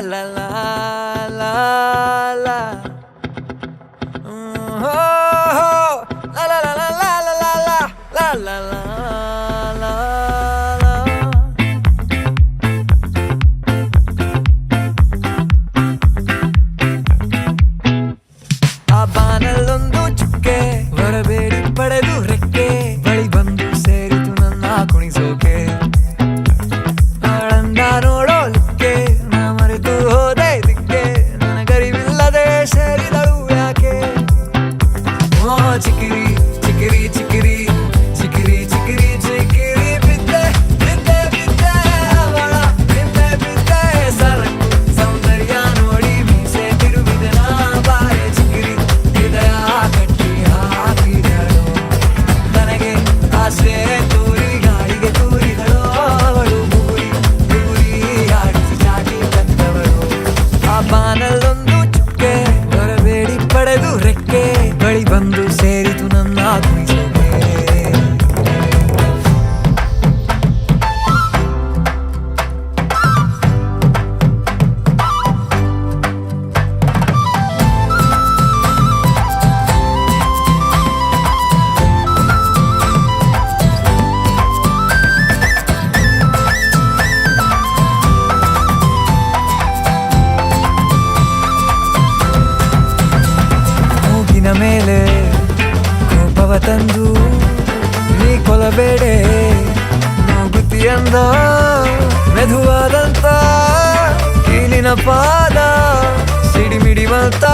la la la la. Oh, la la la la la la la la la la la. ಆ ಬಾನಲ್ಲೊಂದು ಚುಕ್ಕೆ ಬರಬೇಡಿ ಪಡೆದು ರೆಕ್ಕೆ ಬಳಿ ಬಂದು ಸೇರಿತು ನನ್ನ ಕುಣಿಸೋಕೆ ಆಳಂದ ನೋಡೋಲಿಕ್ಕೆ ನಾ ಮರೆತು ಹೋದೆ ಇದಕ್ಕೆ ನನಗರಿವಿಲ್ಲದೆ ಸೇರಿದಳು ಯಾಕೆ ಓ ಚಿಕಿರಿ ಚಿಕಿರಿ ಚಿಕಿರಿ ಚಿಕಿರಿ ಚಿಕಿರಿ ಚಿಕಿರಿ ಬಿದ್ದೆ ಬಿದ್ದೆ ಬಿದ್ದೆ ಅವಳ ಬಿದ್ದೆ ಬಿದ್ದೆ ಸರಕು ಸೌಂದರ್ಯ ನೋಡಿ ಮೀಸೆ ತಿರುವಿದೆ ನಾ ಬಾರೆ ಚಿಕಿರಿ ಹೃದಯ ಕಟ್ಟಿ ಹಾಕಿದಳು ನನಗೆ ಆಸೆ ತೂರಿ ಗಾಳಿಗೆ ತೂರಿದಳು ಅವಳು ಬುಗುರಿ ಬುಗುರಿ ಆಡಿಸಿ ಚಾಟಿ ತಂದವಳು ಆ ಬಾನಲ್ಲೊಂದು ಚುಕ್ಕೆ ಬರಬೇಡಿ ಪಡೆದು ರೆಕ್ಕೆ ಬಳಿ ಬಂದು ಸೇರಿತು ನನ್ನ ಕುಣಿಸೋಕೆ ಮೂಗಿನ ಮೇಲೆ ಕೋಪವ ತಂದು ನೀ ಕೊಲಬೇಡೆ ಮೂಗುತಿಯಂದ ಮೆದುವಾದಂತ ಕೀಲಿನ ಪಾದ ಸಿಡಿಮಿಡಿವಂತ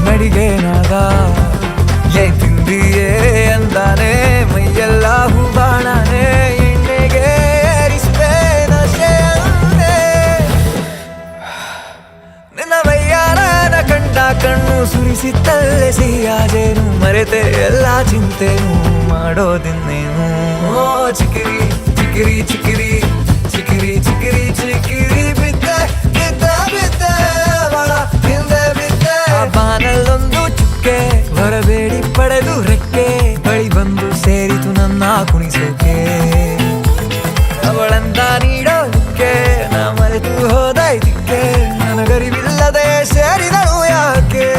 ನಡಿಗೆ ನಾದ ಏ ತಿಂದಿಯೇ ಅಂದಾನೆ ಮೈಯೆಲ್ಲ ಹೂಬಾಣನೆ ಎಣ್ಣೆಗೆ ಏರಿಸ್ದೆ ನಶೆ ಅಂದೆ ನಿನ್ನ ವಯ್ಯಾರನ ಕಂಡ ಕಣ್ಣು ಸುರಿಸಿತ್ತಲ್ಲೇ ಸಿಹಿಯಾದೇನು ಮರೆತೆ ಎಲ್ಲ ಚಿಂತೆನು ಮಾಡೋದಿನ್ನೇನು ಓ ಚಿಕಿರಿ ಚಿಕಿರಿ ಚಿಕಿರಿ ಚಿಕಿರಿ ಚಿಕಿರಿ ಚಿಕಿರಿ ಬಿದ್ದೆ ಬಿದ್ದೆ ಬಿದ್ದೆ ಅವಳ ಹಿಂದೆ ಬಿದ್ದೆ ಆ ಬಾನಲ್ಲೊಂದು ಚುಕ್ಕೆ ಬರಬೇಡಿ ಪಡೆದು ರೆಕ್ಕೆ ಬಳಿ ಬಂದು ಸೇರಿತು ನನ್ನ ಕುಣಿಸೋಕೆ ಅವಳಂದ ನೀಡೋದಕ್ಕೆ ನಾ ಮರೆತು ಹೋದ ಇದಕ್ಕೆ ನನಗರಿವಿಲ್ಲದೆ ಸೇರಿದಳು ಯಾಕೆ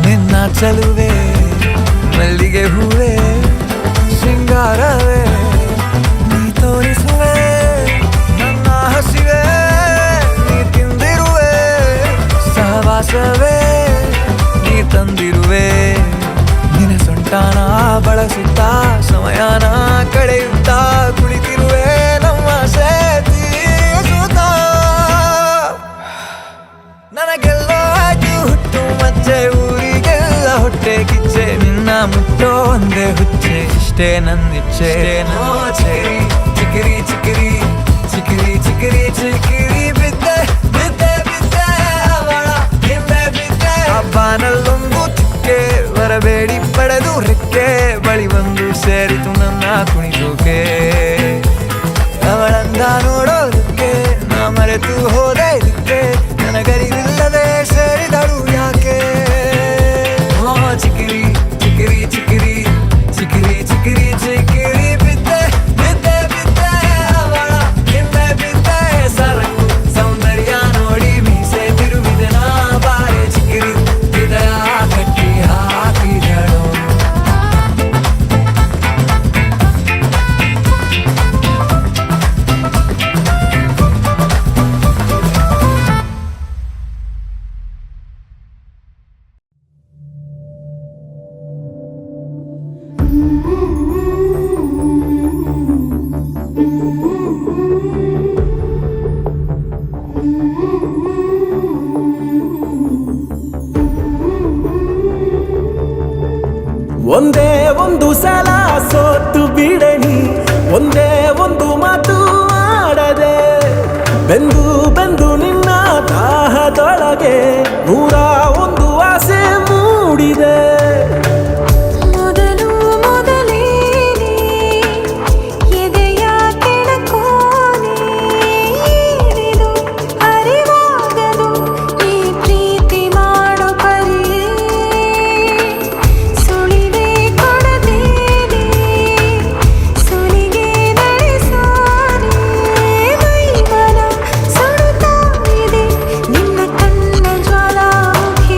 ನಿನ್ನ ಚಲುವೆ ಮಲ್ಲಿಗೆ ಹೂವೆ ಶೃಂಗಾರವೇ ನೀ ತೋರಿಸುವೆ ನನ್ನ ಹಸಿವೆ ನೀ ತಿಂದಿರುವೆ ಸಹವಾಸವೇ ನೀ ತಂದಿರುವೆ ನಿನ್ನ ಸೊಂಟಾನ ಬಳಸುತ್ತಾ ಸಮಯನ ಕಳೆಯುತ್ತಾ ಕುಳಿತಿರುವೆ ನಮ್ಮ ಸೇತೀಸುತ್ತ ನನಗೆಲ್ಲ ಆಯ್ತು ಹುಟ್ಟು ಮಚ್ಚೆ ಊರಿಗೆಲ್ಲ ಹೊಟ್ಟೆ ಕಿಚ್ಚೆ ನಿನ್ನ ಮುಟ್ಟೋ ಒಂದೇ ಹುಚ್ಚೆ ಇಷ್ಟೇ ನನ್ನಿಚ್ಛೆ ಚಿಕಿರಿ ಚಿಕಿರಿ ಚಿಕಿರಿ ಚಿಕಿರಿ ಚಿಕಿರಿ ಚಿಕಿರಿ ಬಿದ್ದೆ ಬಾನಲ್ಲೊಂದು ಚುಕ್ಕೆ ಬರಬೇಡಿ ಪಡೆದು ರೆಕ್ಕೆ ಬಳಿ ಒಂದು ಸೇರಿತು ನನ್ನ ಕುಣಿಸೋಕೆ ಅವಳಂದ ನೋಡೋದಕ್ಕೆ ನಾ ಮರೆತು ಹೋದೆ ಇದಕ್ಕೆ ನನಗರಿವಿಲ್ಲದೆ ಸೇರಿದಳು ಯಾಕೆ ಚಿಕಿರಿ ಚಿಕಿರಿ ಚಿಕಿರಿ ಚಿಕಿರಿ ಚಿಕಿರಿ ಚಿಕಿರಿ ಬಿದ್ದೆ ಬಿದ್ದೆ ಬಿದ್ದೆ ಅವಳ ಹಿಂದೆ ಬಿದ್ದೆ ಸರಕು ಸೌಂದರ್ಯ ನೋಡಿ ಮೀಸೆ ತಿರುವಿದೆ ನಾ ಬಾರೆ ಚಿಕಿರಿ ಹೃದಯ ಕಟ್ಟಿ ಹಾಕಿದಳು ಒಂದೇ ಒಂದು ಸಲ ಸೋತು ಬಿಡಣಿ ಒಂದೇ ಒಂದು ಮಾತು ಆಡದೆ ಬೆಂದು ಬೆಂದು ನಿನ್ನ ದಾಹದೊಳಗೆ 101 ಆಸೆ ಮೂಡಿದೆ ಮೊದಲು ಮೊದಲೇನೆ ಎದೆಯ ಕೆಣಕೋನೆ ಏನಿದು ಅರಿವಾಗದು ಈ ಪ್ರೀತಿ ಮಾಡೋ ಪರಿಯೇ ಸುಳಿವೆ ಕೊಡದೇನೆ ಸುಲಿಗೆ ನಡೆಸೋನೆ ಮೈಮನ ಸುಡುತ್ತಾ ಇದೆ ನಿನ್ನ ಕಣ್ಣ ಜ್ವಾಲಾಮುಖಿ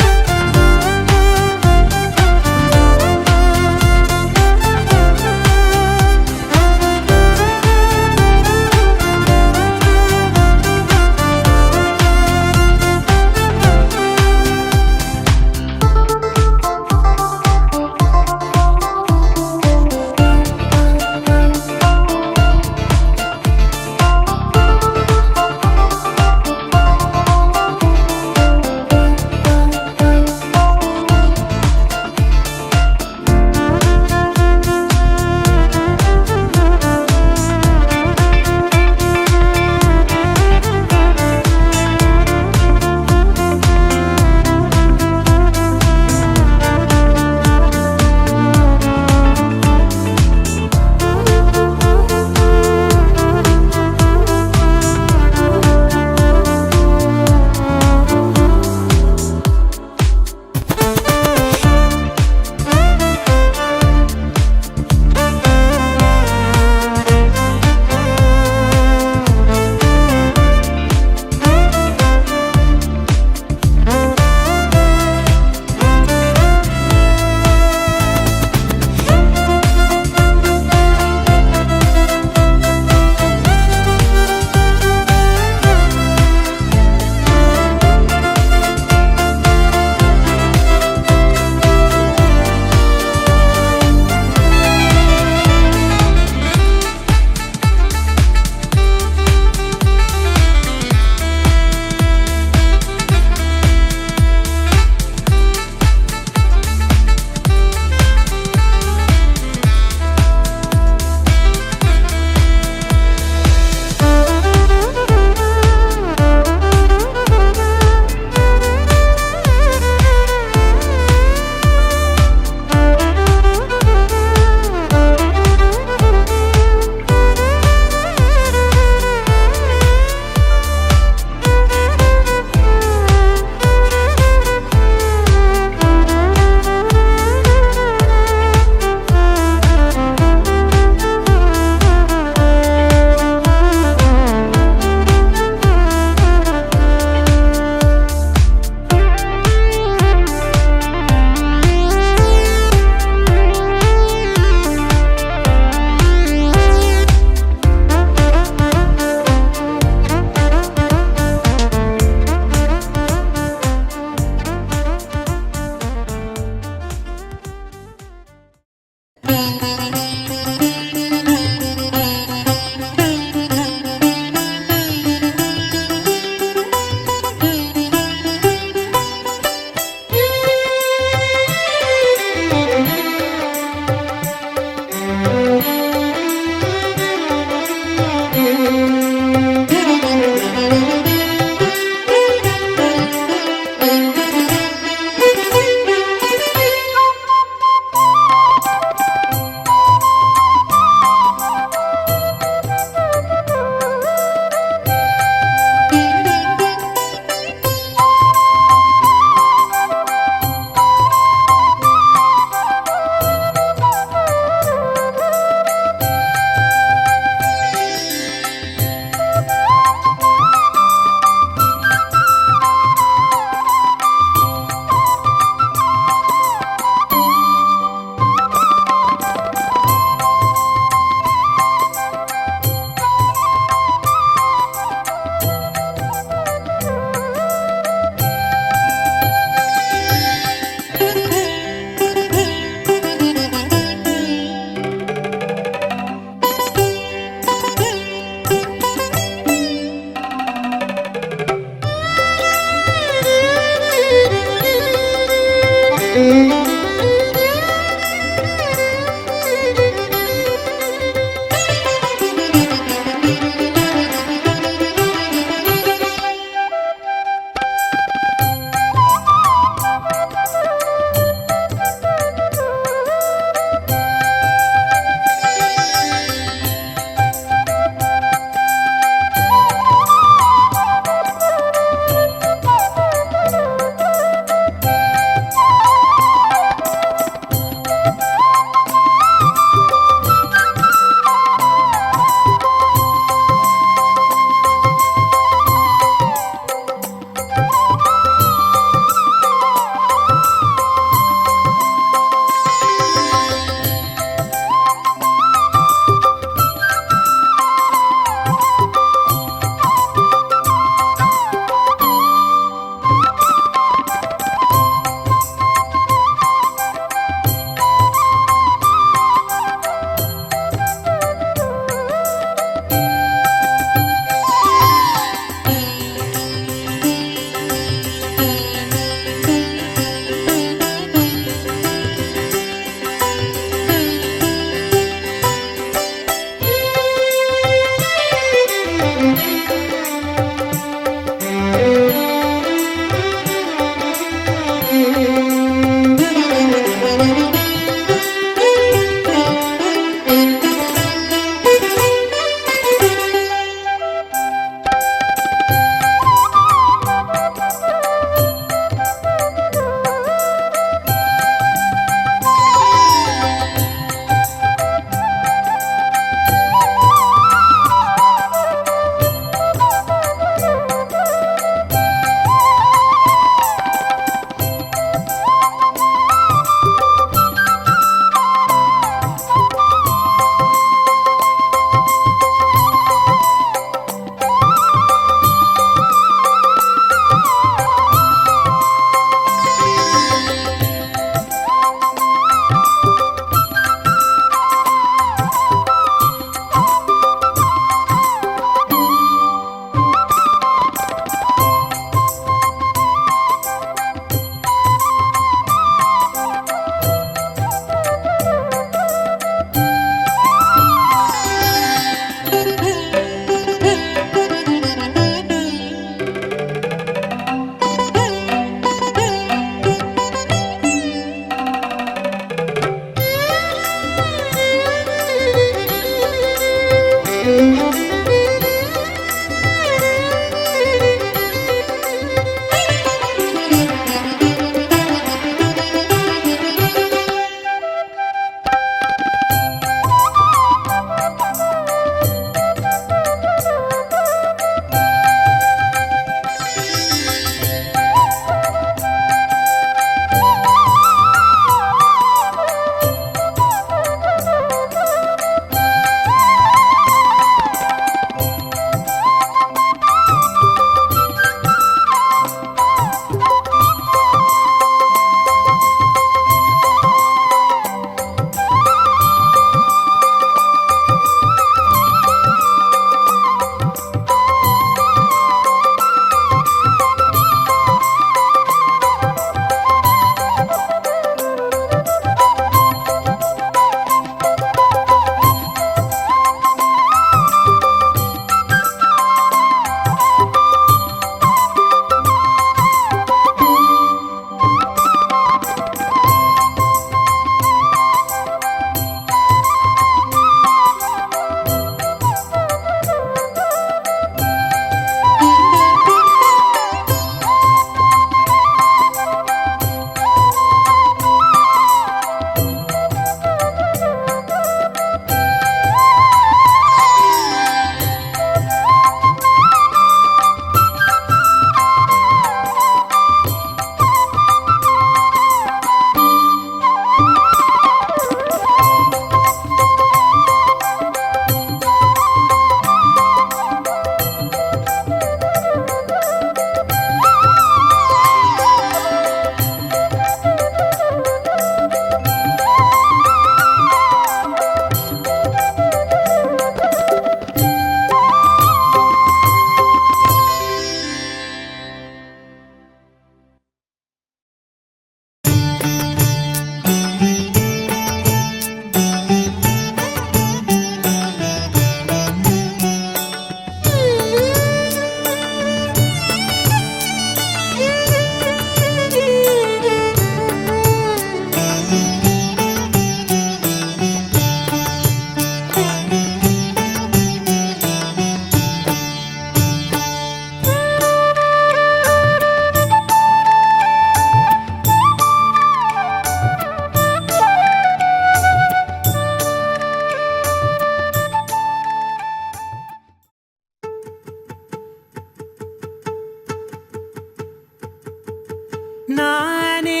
ನಾನೇ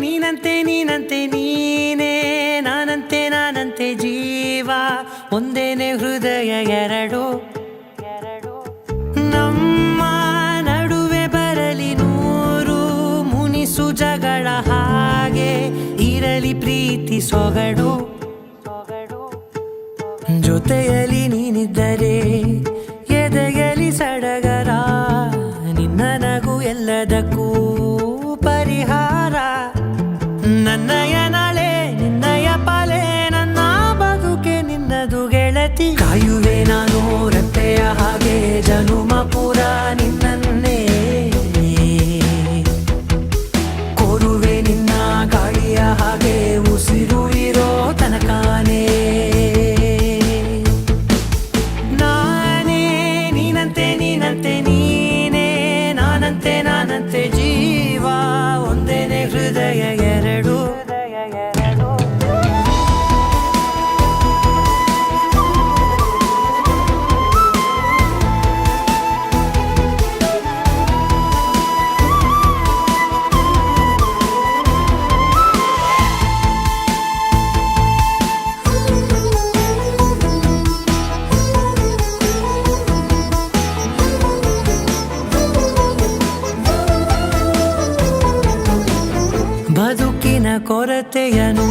ನೀನಂತೆ ನೀನಂತೆ ನೀನೇ ನಾನಂತೆ ನಾನಂತೆ ಜೀವ ಒಂದೇನೆ ಹೃದಯ ಎರಡು ನಮ್ಮ ನಡುವೆ ಬರಲಿ ನೂರು ಮುನಿಸು ಜಗಳ ಹಾಗೆ ಇರಲಿ ಪ್ರೀತಿ ಸೊಗಡು ಜೊತೆಯಲ್ಲಿ ನೀನಿದ್ದರೆ ಎದೆಯಲಿ ಸಡಗರ ನಿನ್ನ ನಗು ಎಲ್ಲದಕ್ಕೂ ಪರಿಹಾರ ನನ್ನಯ ನಾಳೆ ನಿನ್ನಯ ಪಾಲೆ ನನ್ನ ಬದುಕೆ ನಿನ್ನದು ಗೆಳತಿ ಕಾಯುವೆ ನಾನು ರತ್ತೆಯ ಹಾಗೆ ಜನುಮ ಪೂರ ನಿನ್ನನ್ನೇ ಕೋರುವೆ ನಿನ್ನ ಗಾಳಿಯ ಹಾಗೆ ಉಸಿರು ಇರೋ ತನಕಾನೇ ನಾನೇ ನೀನಂತೆ ನೀನಂತೆ ನೀನೇ ನಾನಂತೆ ನಾನಂತೆ ಜೀವ ಒಂದೇನೆ ಹೃದಯ ಎರಡು ಬದುಕಿನ ಕೊರತೆಯನು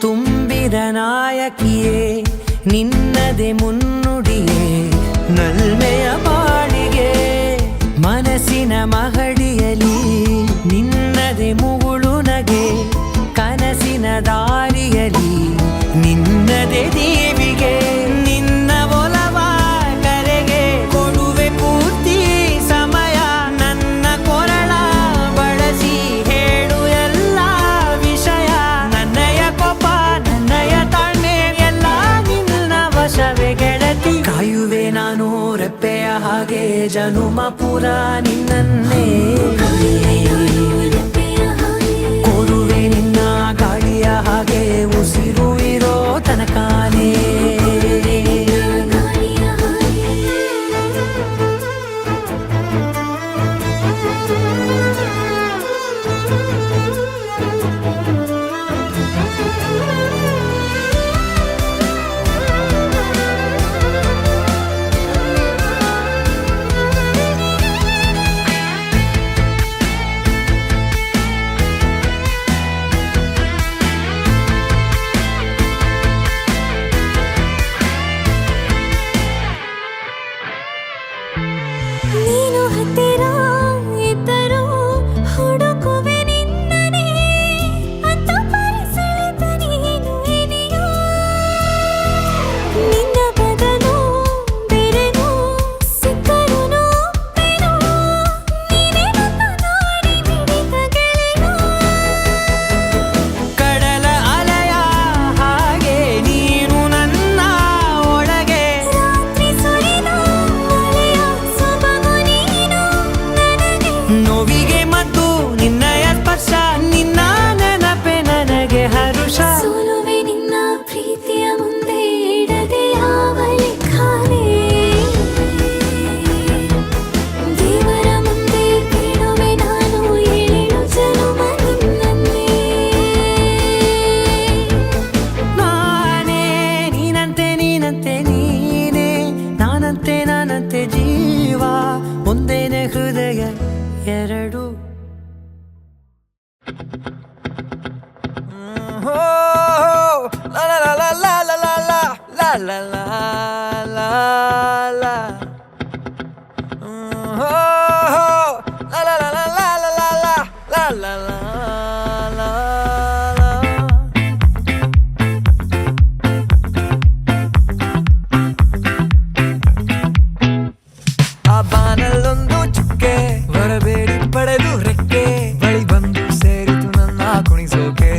ತುಂಬಿದ ನಾಯಕಿಯೇ ನಿನ್ನದೆ ಮುನ್ನುಡಿಯೇ ನಲ್ಮೆಯ ಬಾಳಿಗೆ ಮನಸ್ಸಿನ ಮಹಡಿಯಲಿ ನಿನ್ನದೆ ಮುಗುಳು ನಗೆ ಕನಸಿನ ದಾರಿಯಲಿ ನಿನ್ನದೆ ದೇವಿಗೆ ನಿನ್ನ ಒಲವ ಕರೆಗೆ ಕೊಡುವೆ ಪೂರ್ತಿ ಸಮಯ ನನ್ನ ಕೊರಳ ಬಳಸಿ ಹೇಳು ಎಲ್ಲ ವಿಷಯ ನನ್ನಯ ಕೋಪ ನನ್ನಯ ತಾಳ್ಮೆ ಎಲ್ಲ ನಿನ್ನ ವಶವೇ ಗೆಳತಿ ಕಾಯು ಹಾಗೆ ಜನುಮ ಪುರ ನಿನ್ನನ್ನೇ ಕೋರುವೆ ನಿನ್ನ ಗಾಳಿಯ ಹಾಗೆ ಉಸಿರು ಇರೋ ತನಕಾನೇ ನೀನು ಹತ್ತಿರ ಇದ್ದರೂ ಹುಡುಕುವೆ ನಿನ್ನನೇ ಅಂತ ಪರಿಸಳಿತ ನೀನು ಇದೆಯಾ ನಿನ್ನ ಬದಲು ಬೇರೆನೋ ಸಿಕ್ಕರೂ ಒಪ್ಪೆನೋ ನೀನೇ ನನ್ನ ನಾಡಿ ಮಿಡಿತ ಗೆಳೆಯ ಕಡಲ ಅಲೆಯ ಹಾಗೆ ನೀನು ನನ್ನ ಒಳಗೆ ರಾತ್ರಿ ಸುರಿದ ಮಳೆಯ ಸೊಬಗು ನೀನು ನನಗೆ ನೋವಿಗೆ ಮತ್ತು ನಿನ್ನಯ ಸ್ಪರ್ಶ ನಿನ್ನ ನೆನಪೆ ನನಗೆ ಹರುಷ ಸೋಲುವೆ ನಿನ್ನ ಪ್ರೀತಿಯ ಮುಂದೆ ಇಡದೆ ಯಾವ ಲೆಕ್ಕನೇ ದೇವರ ಮುಂದೆ ಬೇಡುವೆ ನಾನು ಏಳು ಜನುಮ ನಿನ್ನನ್ನೇ ನಾನೇ ನೀನಂತೆ ನೀನಂತೆ ನೀನೇ ನಾನಂತೆ ನಾನಂತೆ ಜೀವ ಒಂದೇನೆ ಹೃದಯ ಎರಡು La la la la la la la la la la la la la. La la la la la la la la la la la. ಆ ಬಾನಲ್ಲೊಂದು ಚುಕ್ಕೆ ಬರಬೇಡಿ ಪಡೆದು ರೆಕ್ಕೆ ಬಳಿ ಬಂದು ಸೇರಿತು ನನ್ನ ಕುಣಿಸೋಕೆ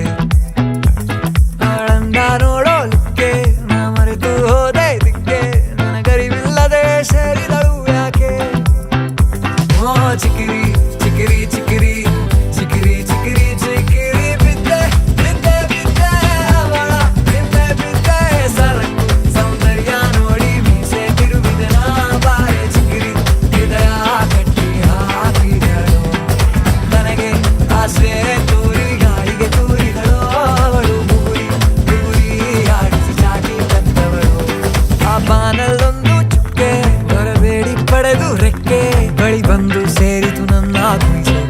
ಅವಳಂದ ನೋಡೋಲಿಕ್ಕೆ ನಾ ಮರೆತು ಹೋದೆ ಇದಕ್ಕೆ ನನಗರಿವಿಲ್ಲದೆ ಸೇರಿದಳು ಯಾಕೆ ಓ ಚಿಕಿರಿ ಚಿಕಿರಿ ಚಿಕಿರಿ ಚಿಕಿರಿ ಚಿಕಿರಿ ಚಿಕಿರಿ ಬಿದ್ದೆ ಬಿದ್ದೆ ಬಿದ್ದೆ ಅವಳ ಬಿದ್ದೆ ಬಿದ್ದೆ ಸರಕು ಸೌಂದರ್ಯ ನೋಡಿ ಮೀಸೆ ತಿರುವಿದೆ ನಾ ಬಾರೆ ಚಿಕಿರಿ ಹೃದಯ ಕಟ್ಟಿ ಹಾಕಿದಳು ನನಗೆ ಆಸೆ ತೂರಿ ಗಾಳಿಗೆ ತೂರಿದಳು ಅವಳು ಬುಗುರಿ ಬುಗುರಿ ಆಡಿಸಿ ಚಾಟಿ ತಂದವಳು ಆ ಬಾನಲ್ಲೊಂದು ಚುಕ್ಕೆ ಬರಬೇಡಿ ಪಡೆದು ರೆಕ್ಕೆ ಬಳಿ ಬಂದು ಸೇರಿತು ನನ್ನ ಕುಣಿಸೋಕೆ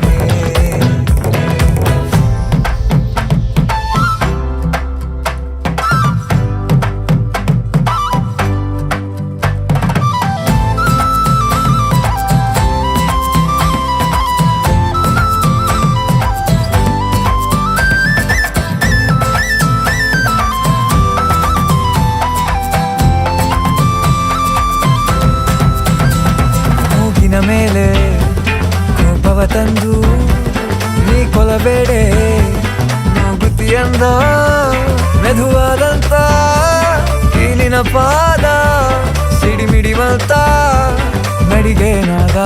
ಮೂಗಿನ ಮೇಲೆ ಕೋಪವ ತಂದು ನೀ ಕೊಲಬೇಡೆ ಮೂಗುತಿಯಂದ ಮೆದುವಾದಂತ ಕೀಲಿನ ಪಾದ ಸಿಡಿಮಿಡಿವಂತ ನಡಿಗೆ ನಾದ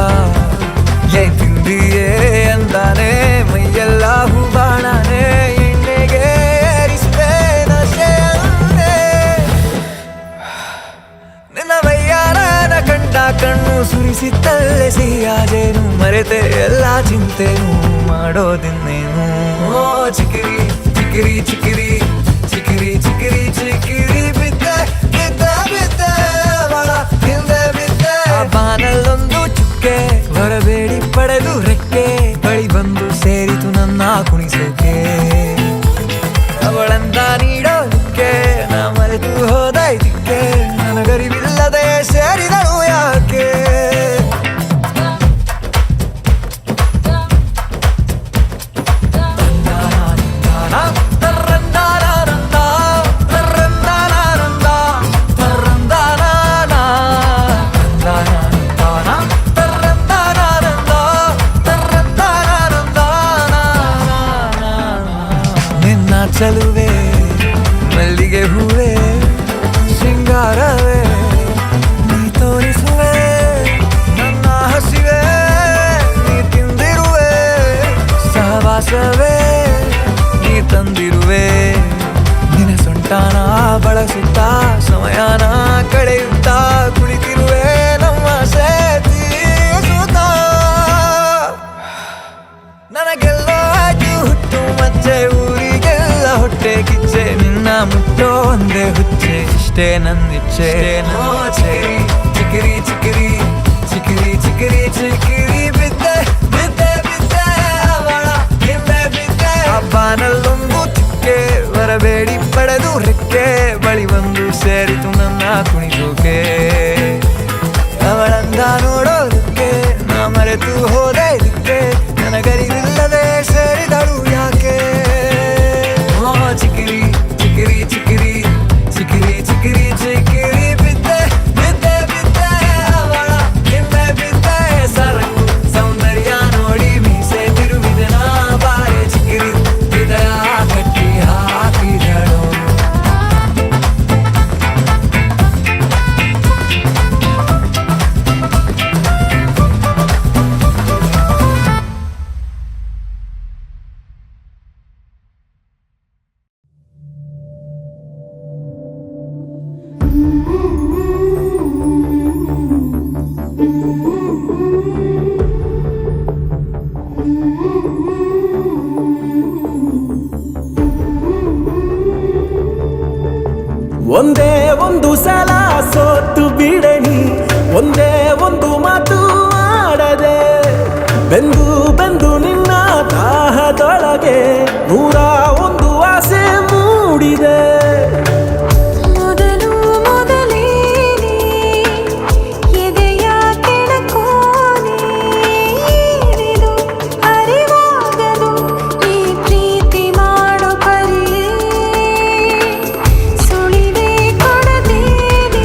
ಏನ್ ತಿಂದಿಯೇ ಅಂದಾನೆ ಮೈಯೆಲ್ಲ ಹೂಬಾಣನೆ ಎಣ್ಣೆಗೆ ಏರಿಸಿದೆ ನಶೆ ಅಂದೆ ನಿನ್ನ ವಯ್ಯಾರನ ಕಂಡ ಕಣ್ಣು ಸುರಿಸಿದ್ದಲ್ಲೇ ಸಿಹಿಯಾದೇನು ಮರೆತೆ ಎಲ್ಲ ಚಿಂತೆನು ಮಾಡೋದಿನ್ನೇನು ಓ ಚಿಕಿರಿ ಚಿಕಿರಿ ಚಿಕಿರಿ ಚಿಕಿರಿ ಚಿಕಿರಿ ಚಿಕಿರಿ ಬಿದ್ದೆ ಬಿದ್ದೆ ಬಿದ್ದೆ ಅವಳ ಹಿಂದೆ ಬಿದ್ದೆ ಆ ಬಾನಲ್ಲೊಂದು ಚುಕ್ಕೆ ಬರಬೇಡಿ ಪಡೆದು ರೆಕ್ಕೆ ಬಳಿ ಬಂದು ಸೇರಿತು ನನ್ನ ಕುಣಿಸೋಕೆ ಅವಳಂದ ನೀಡೋದಕ್ಕೆ ನಾ ಮರೆತು ಹೋದ ಇದಕ್ಕೆ ನನಗರಿವಿಲ್ಲದೆ ಸೇರಿದಳು ಯಾಕೆ ಚಲುವೆ ಮಲ್ಲಿಗೆ ಹೂವೆ ಶೃಂಗಾರವೇ ನೀ ತೋರಿಸುವೆ ಬಳಸುತ್ತಾ ಸಮಯನ ಕಳೆಯುತ್ತಾ ಕುಳಿತಿರುವೆ ನಮ್ಮ ಸೇತೀಸುತ್ತ ನನಗೆಲ್ಲ ಆಯ್ತು ಹುಟ್ಟು ಮಚ್ಚೆ ಊರಿಗೆಲ್ಲ ಹೊಟ್ಟೆ ಕಿಚ್ಚೆ ನಿನ್ನ ಮುಟ್ಟೋ ಒಂದೇ ಹುಚ್ಚೆ ಇಷ್ಟೇ ನನ್ನಿಚ್ಛೆ ಚಿಕಿರಿ ಚಿಕಿರಿ ಚಿಕಿರಿ ಚಿಕಿರಿ ಚಿಕಿರಿ ಬಿದ್ದೆ ಬಿದ್ದೆ ಬಿದ್ದೆ ಅವಳ ಹಿಂದೆ ಬಿದ್ದೆ ಹಬ್ಬನಲ್ಲೊಂದು ಚಿಕ್ಕೆ ಬರಬೇಡಿ ಪಡೆದು ರೆಕ್ಕೆ ಬಳಿ ಬಂದು ಸೇರಿತು ನನ್ನ ಕುಣಿಸೋಕೆ ಅವಳಂದ ನೋಡೋದಕ್ಕೆ ನಾ ಮರೆತು ಹೋದೆ ಇದಕ್ಕೆ ನನಗರಿವಿಲ್ಲದೆ ಸೇರಿದಳು ಯಾಕೆ ಚಿಕಿರಿ ಚಿಕಿರಿ ಚಿಕಿರಿ ಚಿಕಿರಿ ಚಿಕಿರಿ ಚಿಕಿರಿ ಬಿದ್ದೆ ಬಿದ್ದೆ ಬಿದ್ದೆ ಅವಳ ಹಿಂದೆ ಬಿದ್ದೆ ಸರಕು ಸೌಂದರ್ಯ ನೋಡಿ ಮೀಸೆ ತಿರುವಿದೆ ನಾ ಬಾರೆ ಚಿಕಿರಿ ಹೃದಯ ಕಟ್ಟಿ ಹಾಕಿದಳು ಒಂದೇ ಒಂದು ಸಲ ಸೋತು ಬಿಡಣಿ ಒಂದೇ ಒಂದು ಮಾತು ಆಡದೆ ಬೆಂದು ಬೆಂದು ನಿನ್ನ ದಾಹದೊಳಗೆ ನೂರ ಒಂದು ಆಸೆ ಮೂಡಿದೆ ಮೊದಲು ಮೊದಲೇನೆ ಎದೆಯ ಕೆಣಕೋನೆ ಏನಿದು ಅರಿವಾಗದು ಈ ಪ್ರೀತಿ ಮಾಡೋ ಪರಿಯೇ ಸುಳಿವೆ ಕೊಡದೇನೆ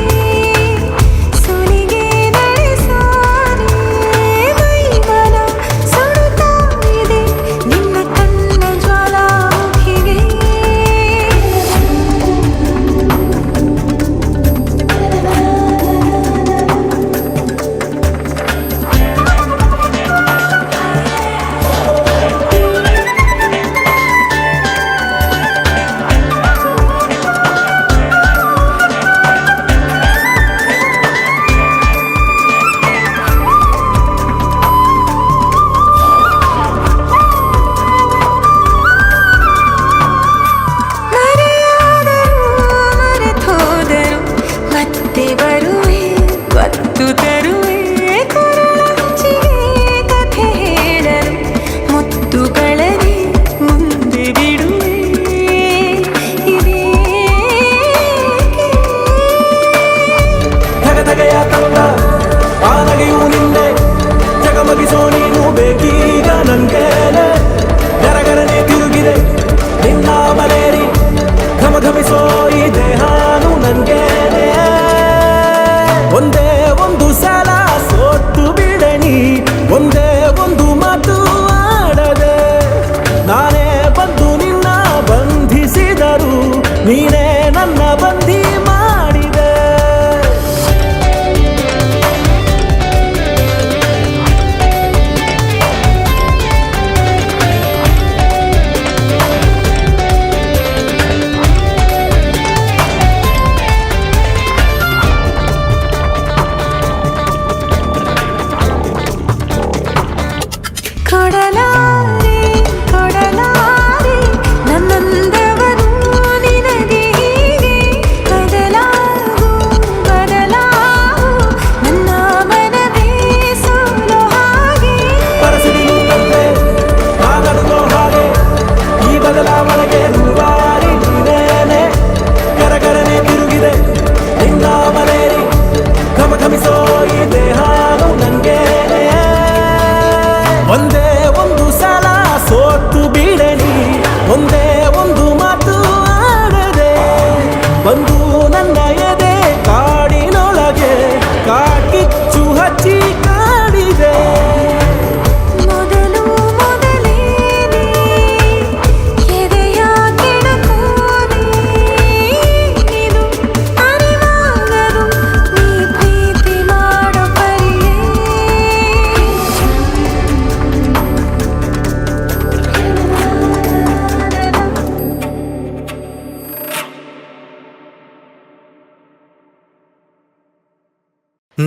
ಆ,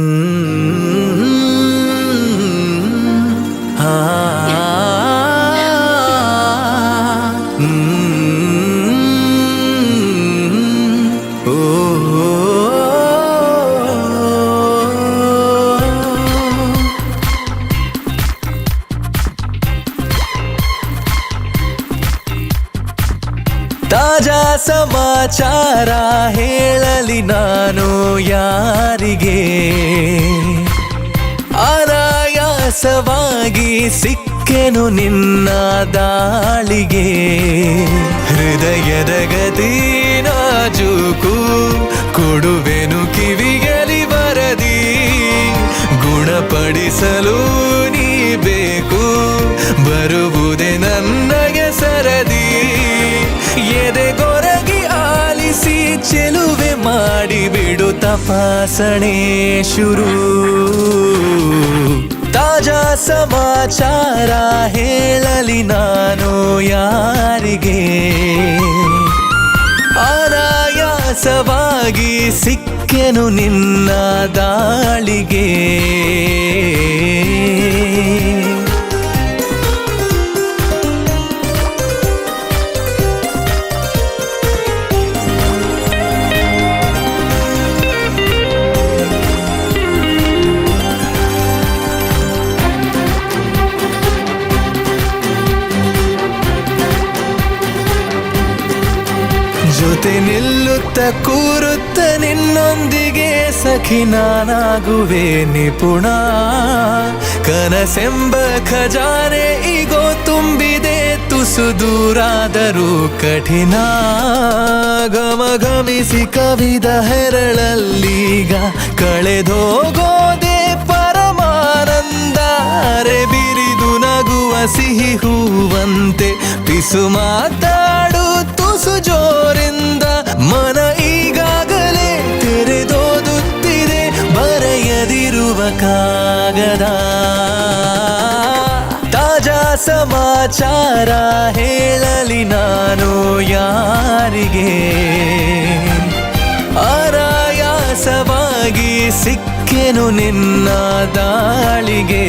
ಓ, ತಾಜಾ ಸಮಾಚಾರ ಹೇಳಲಿ ನಾನು ಯಾರಿಗೆ, ಅನಾಯಾಸವಾಗಿ ಸಿಕ್ಕೆನು ನಿನ್ನ ದಾಳಿಗೆ. ಹೃದಯದ ಗತಿ ನಾಜೂಕು ಕೊಡುವೆನು ಕಿವಿಗಲಿ ಬರದಿ, ಗುಣಪಡಿಸಲು ನೀ ಬೇಕು ಬರುವುದೇ ನನಗೆ ಸರದಿ. ಎದೆಗೊರಗಿ ಆಲಿಸಿ ಚೆಲುವೆ ಮಾಡಿ ಬಿಡು ತಪಾಸಣೆ ಶುರು. ತಾಜಾ ಸಮಾಚಾರ ಹೇಳಲಿ ನಾನು ಯಾರಿಗೆ, ಅನಾಯಾಸವಾಗಿ ಸಿಕ್ಕೆನು ನಿನ್ನ ದಾಳಿಗೆ. ಜೊತೆ ನಿಲ್ಲುತ್ತ ಕೂರುತ್ತ ನಿನ್ನೊಂದಿಗೆ ಸಖಿ ನಾನಾಗುವೆ ನಿಪುಣ. ಕನಸೆಂಬ ಖಜಾನೆ ಈಗೋ ತುಂಬಿದೆ ತುಸು ದೂರಾದರೂ ಕಠಿಣ. ಘಮಘಮಿಸಿ ಕವಿದ ಹೆರಳಲ್ಲೀಗ ಕಳೆದೋಗೋದೆ ಪರಮಾನಂದ. ಅರೆ ಬಿರಿದು ನಗುವ ಸಿಹಿ ಹೂವಂತೆ ಪಿಸು ಮಾತಾಡು ತುಸು ಜೋರಿಂದ. ಮನ ಈಗಾಗಲೇ ತೆರೆದೋದುತ್ತಿದೆ ಬರೆಯದಿರುವ ಕಾಗದ. ತಾಜಾ ಸಮಾಚಾರ ಹೇಳಲಿ ನಾನು ಯಾರಿಗೆ, ಅನಾಯಾಸವಾಗಿ ಸಿಕ್ಕೆನು ನಿನ್ನ ದಾಳಿಗೆ.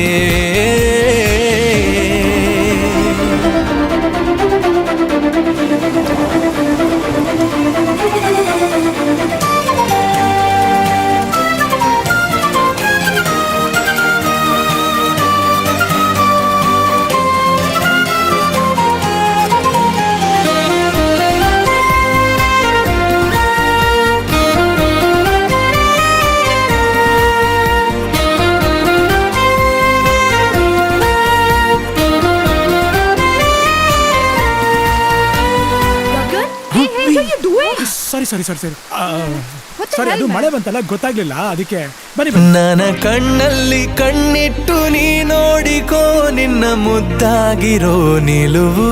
ಸಾರಿ ಅದು ಮಳೆ ಬಂತಲ್ಲ ಗೊತ್ತಾಗ್ಲಿಲ್ಲ, ಅದಕ್ಕೆ ಬನ್ನಿ. ನನ್ನ ಕಣ್ಣಲ್ಲಿ ಕಣ್ಣಿಟ್ಟು ನೀ ನೋಡಿಕೋ ನಿನ್ನ ಮುದ್ದಾಗಿರೋ ನಿಲುವು.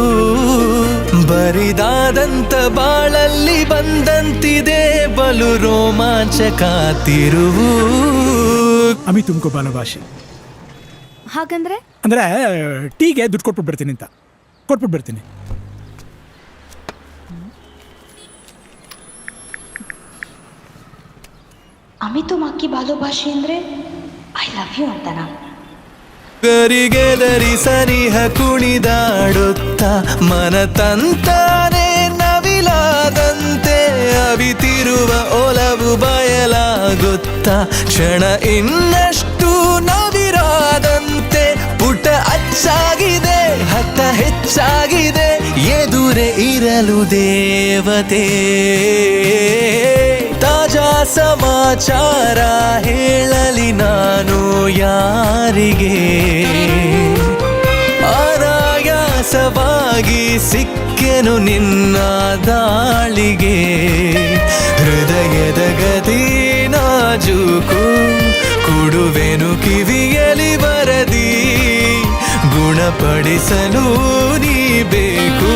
ಬರಿದಾದಂತ ಬಾಳಲ್ಲಿ ಬಂದಂತಿದೆ ಬಲು ರೋಮಾಂಚಕ ತಿರುವು. ಅಮಿ ತುಮಕೋ ಬಾಲಭಾಷೆ ಹಾಗಂದ್ರೆ ಅಂದ್ರೆ ಟೀಗೆ ದುಡ್ಡು ಕೊಟ್ಬಿಟ್ಟು ಬರ್ತೀನಿ ಅಂತ ಕೊಟ್ಬಿಟ್ಟು ಬರ್ತೀನಿ. ಅಮಿತು ಮಾಕಿ ಬಾಲೋಭಾಷೆ ಅಂದ್ರೆ ಐ ಲವ್ ಯು ಅಂತನಾ? ಗರಿಗೆದರಿ ಸನಿಹ ಕುಣಿದಾಡುತ್ತ ಮನ ತಂತಾನೆ ನವಿಲಾದಂತೆ. ಅವಿತಿರುವ ಒಲವು ಬಯಲಾಗುತ್ತ ಕ್ಷಣ ಇನ್ನಷ್ಟು ನವಿರಾದಂತೆ. ಪುಟ ಅಚ್ಚಾಗಿದೆ ಹತ್ತ ಹೆಚ್ಚಾಗಿದೆ ಎದುರೆ ಇರಲು ದೇವತೆ. ತಾಜಾ ಸಮಾಚಾರ ಹೇಳಲಿ ನಾನು ಯಾರಿಗೆ, ಅನಾಯಾಸವಾಗಿ ಸಿಕ್ಕೆನು ನಿನ್ನ ದಾಳಿಗೆ. ಹೃದಯದ ಗತಿ ನಾಜೂಕು ಕೊಡುವೆನು ಕಿವಿಯಲಿ ಬರದಿ. ಗುಣಪಡಿಸಲು ನೀ ಬೇಕು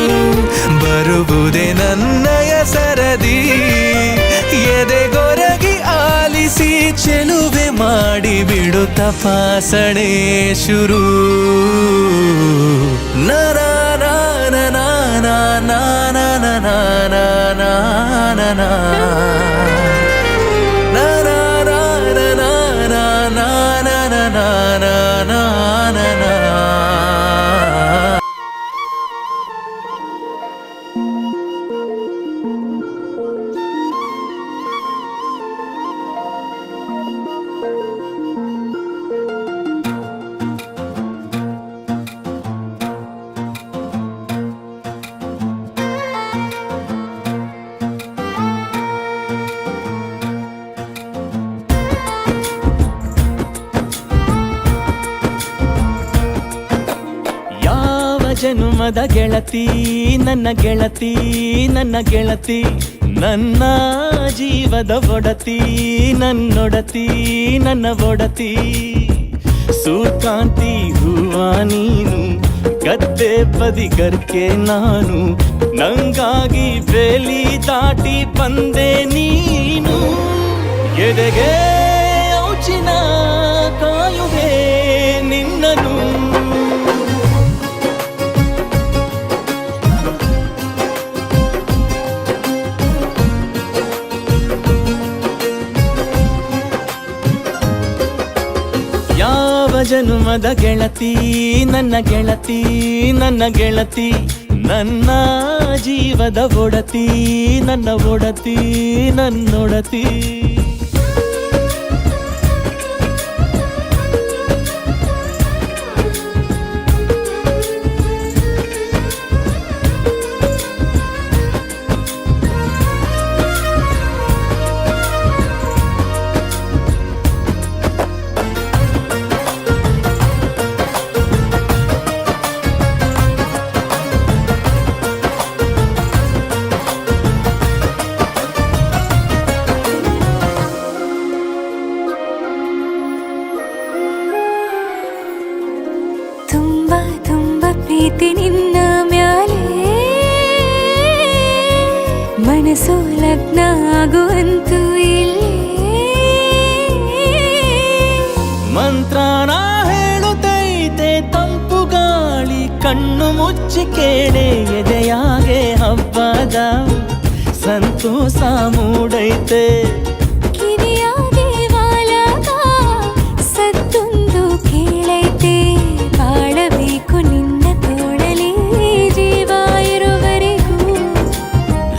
ಬರುವುದೇ ನನ್ನಯ ಸರದಿ. ಎದೆಗೊರಗಿ ಆಲಿಸಿ ಚೆಲುವೆ ಮಾಡಿ ಬಿಡು ತಪಾಸಣೆ ಶುರು. ನನ ನನ ನನ ನನ ನನ ನನ ನನ ನನ ಜನುಮದ ಗೆಳತಿ ನನ್ನ ಗೆಳತಿ ನನ್ನ ಗೆಳತಿ ನನ್ನ ಜೀವದ ಒಡತಿ ನನ್ನೊಡತಿ ನನ್ನ ಒಡತಿ ಸೂರ್ಕಾಂತಿ ಹೂವ ನೀನು ಗದ್ದೆ ಬದಿಗರ್ಕೆ ನಾನು ನಂಗಾಗಿ ಬೇಲಿ ದಾಟಿ ಬಂದೆ ನೀನು ಎದೆಗೆ ಔಚಿನ ಕಾಯುವೆ ನಿನ್ನನು ಯಾವ ಜನುಮದ ಗೆಳತಿ ನನ್ನ ಗೆಳತಿ ನನ್ನ ಗೆಳತಿ ನನ್ನ ಜೀವದ ಒಡತಿ ನನ್ನ ಒಡತಿ ನನ್ನೊಡತಿ ತುಂಬ ತುಂಬ ಪ್ರೀತಿ ನಿನ್ನ ಮ್ಯಾಲೆ ಮನಸ್ಸು ಲಗ್ನ ಆಗುವಂತೂ ಇಲ್ಲೇ ಮಂತ್ರನ ಹೇಳುತ್ತೈತೆ ತಂಪು ಗಾಳಿ ಕಣ್ಣು ಮುಚ್ಚಿ ಕೇಳೆ ಎದೆಯಾಗೆ ಹಬ್ಬದ ಸಂತೋಷ ಮೂಡೈತೆ ಕಿವಿಯಾಗೆ ವಾಲಗ ಸತ್ತೊಂದು ಕೇಳೈತೆ ಬಾಳಬೇಕು ನಿನ್ನ ತೋಳಲಿ ಜೀವ ಇರುವರೆಗೂ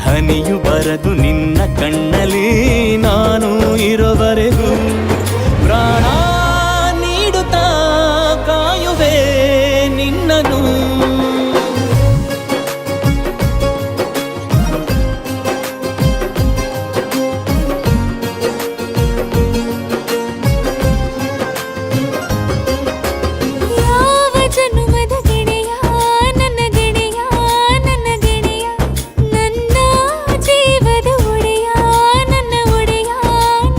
ಹನಿಯು ಬರದು ನಿನ್ನ ಕಣ್ಣಲ್ಲಿ ನಾನು ಇರುವರೆಗೂ ಪ್ರಾಣ ನೀಡುತ್ತಾ ಕಾಯುವೆ ನಿನ್ನನು ಯಾವ ಜನುಮದ ಗೆಳೆಯ ನನ್ನ ಗೆಳೆಯ ನನ್ನ ಗೆಳೆಯ ನನ್ನ ಜೀವದ ಒಡೆಯ ನನ್ನ ಒಡೆಯ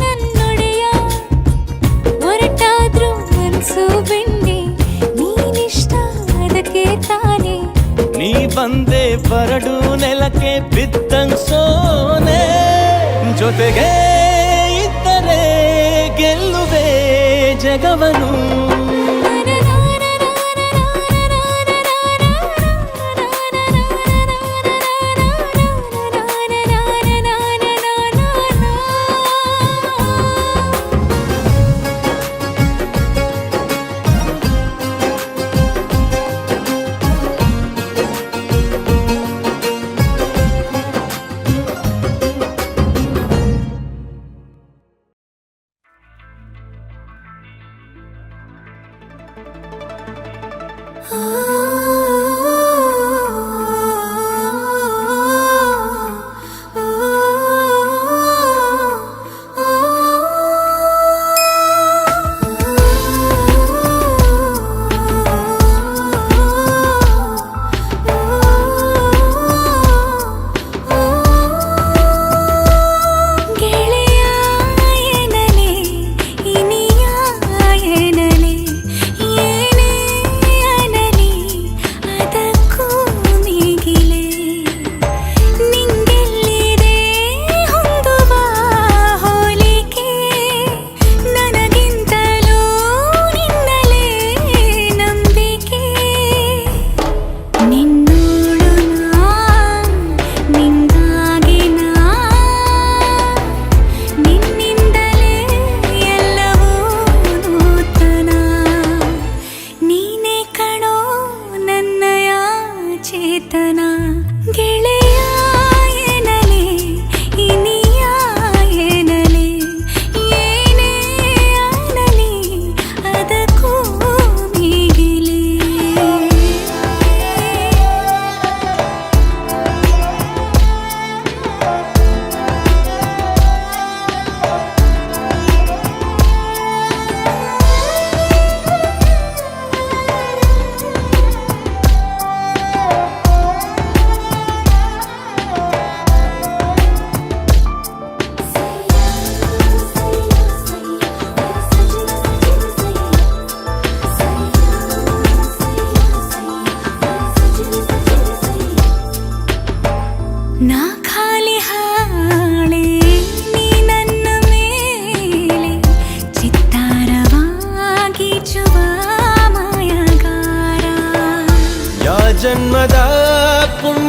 ನನ್ನೊಡೆಯ ಹೊರಟಾದ್ರೂ ಮನಸ್ಸು ಬೆಂಡೆ ನೀನಿಷ್ಟ ಅದಕ್ಕೆ ತಾನೇ ನೀ ಬಂದೆ ಬರಡು ನೆಲಕ್ಕೆ ಬಿದ್ದಂಗ್ ಸೋನೆ ಜೊತೆಗೆ ಇದ್ದರೆ ಗೆಲ್ಲುವೆ ಜಗವನು ಗೆಳೆಯ ಎನ್ನಲೆ ಇನಿಯ ಎನ್ನಲೆ ಏನೇ ಅನ್ನಲಿ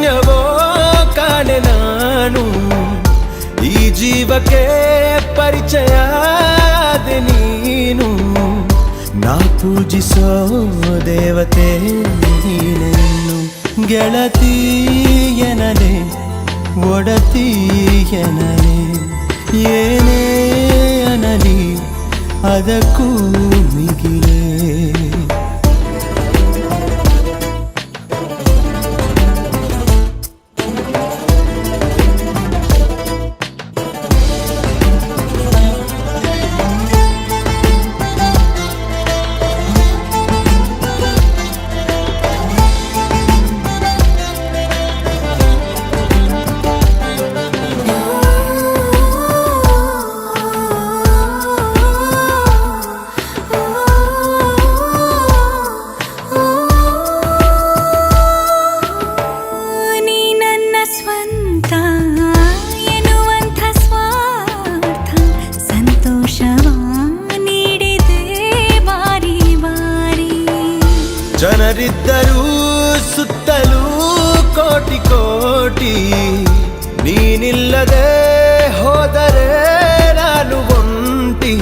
ಭಾಗ್ಯವೋ ಕಾಣೆ ನಾನು ಈ ಜೀವಕ್ಕೆ ಪರಿಚಯ ಆದೆ ನೀನು ನಾ ಪೂಜಿಸೋ ದೇವತೆ ನೀನೆನ್ನು ಗೆಳತಿಯನಲೆ ಒಡತಿಯನಲೆ ಏನೇ ಅನಲಿ ಅದಕ್ಕೂ ಮಿಗಿಲೇ ನೀ ನನ್ನ ಸ್ವಂತ ಎನ್ನುವಂಥ ಸ್ವಾರ್ಥ ಸಂತೋಷವ ನೀಡಿದೆ ಬಾರಿ ಬಾರಿ ಜನರಿದ್ದರೂ ಸುತ್ತಲೂ ಕೋಟಿ ಕೋಟಿ ನೀನಿಲ್ಲದೆ ಹೋದರೆ ನಾನು ಒಂಟಿ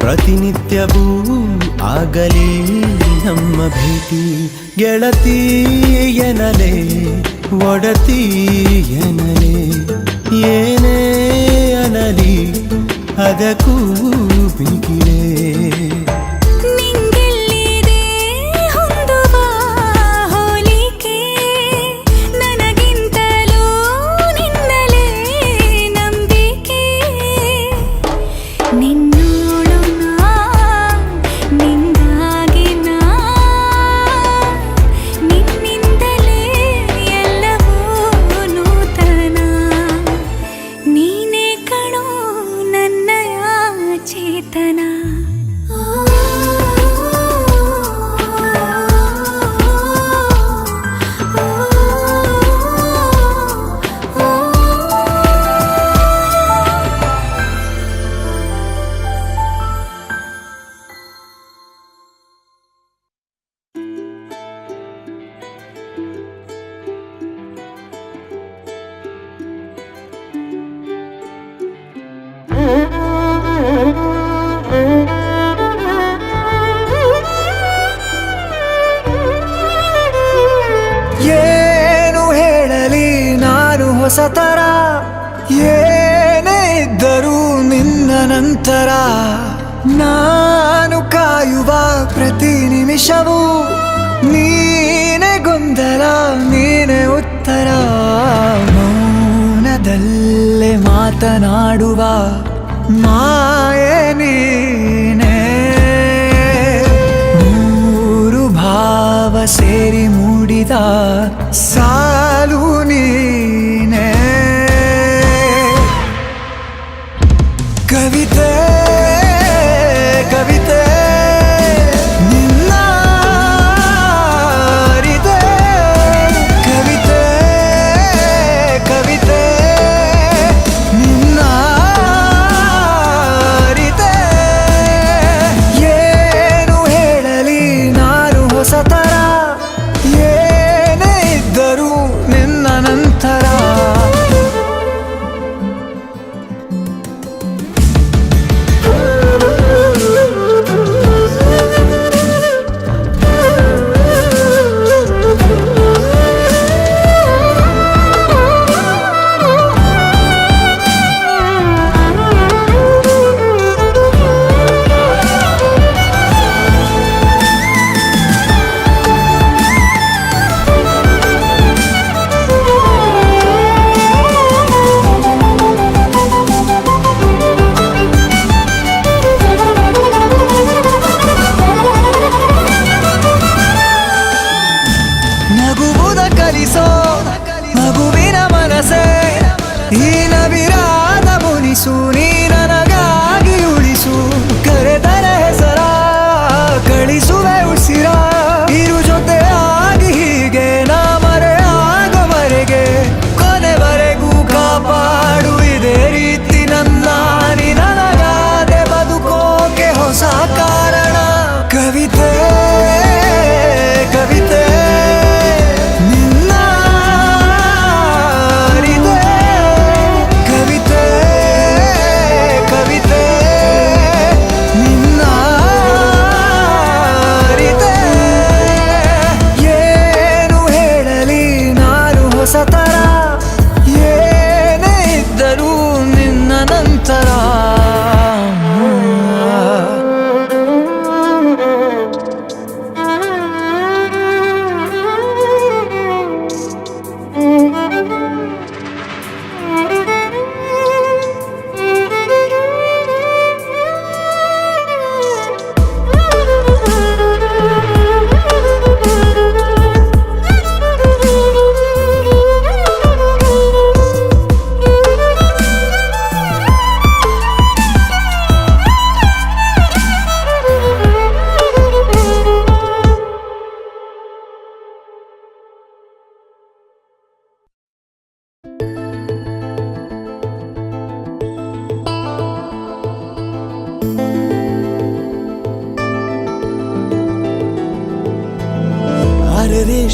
ಪ್ರತಿನಿತ್ಯವೂ ಆಗಲಿ ನಮ್ಮ ಭೇಟಿ ಗೆಳತಿಯನಲೆ ಒಡತಿಯನಲೆ ಏನೇ ಅನಲಿ ಅದಕ್ಕೂ ಬಿಗಿಲೇ ನಿಂಗೆಲ್ಲಿದೆ ಹೊಂದುವ ಹೋಲಿಕೆ ನನಗಿಂತಲೂ ನಿನ್ನಲೇ ನಂಬಿಕೆ ನಿನ್ನೋಳು ನಾ ನಿಂದಾಗಿ ನಾ ನಿನ್ನಿಂದಲೇ ಎಲ್ಲವೂ ನೂತನ ನೀನೇ ಕಣೋ ನನ್ನಯ ಚೇತನ ಏನು ಹೇಳಲಿ ನಾನು ಹೊಸತರ ಏನೇ ಇದ್ದರೂ ನಿನ್ನ ನಂತರ ನಾನು ಕಾಯುವ ಪ್ರತಿ ನಿಮಿಷವೂ ನೀನೆ ಗೊಂದಲ ನೀನೆ ಉತ್ತರ ಮೌನದಲ್ಲೇ ಮಾತನಾಡುವ ಮಾಯೆ ನೀನೆ ಮೂರು ಭಾವ ಸೇರಿ ಮೂಡಿದ ಸಾಲು ನೀನೆ ಕವಿತೆ ಕವಿತೆ ನಿನ್ನ ಅರಿತೆ ಕವಿತೆ ಕವಿತೆ ನಿನ್ನ ಅರಿತೆ ಏನು ಹೇಳಲಿ ನಾನು ಹೊಸತರ ಏನೇ ಇದ್ದರೂ ನಿನ್ನ ನಂತರ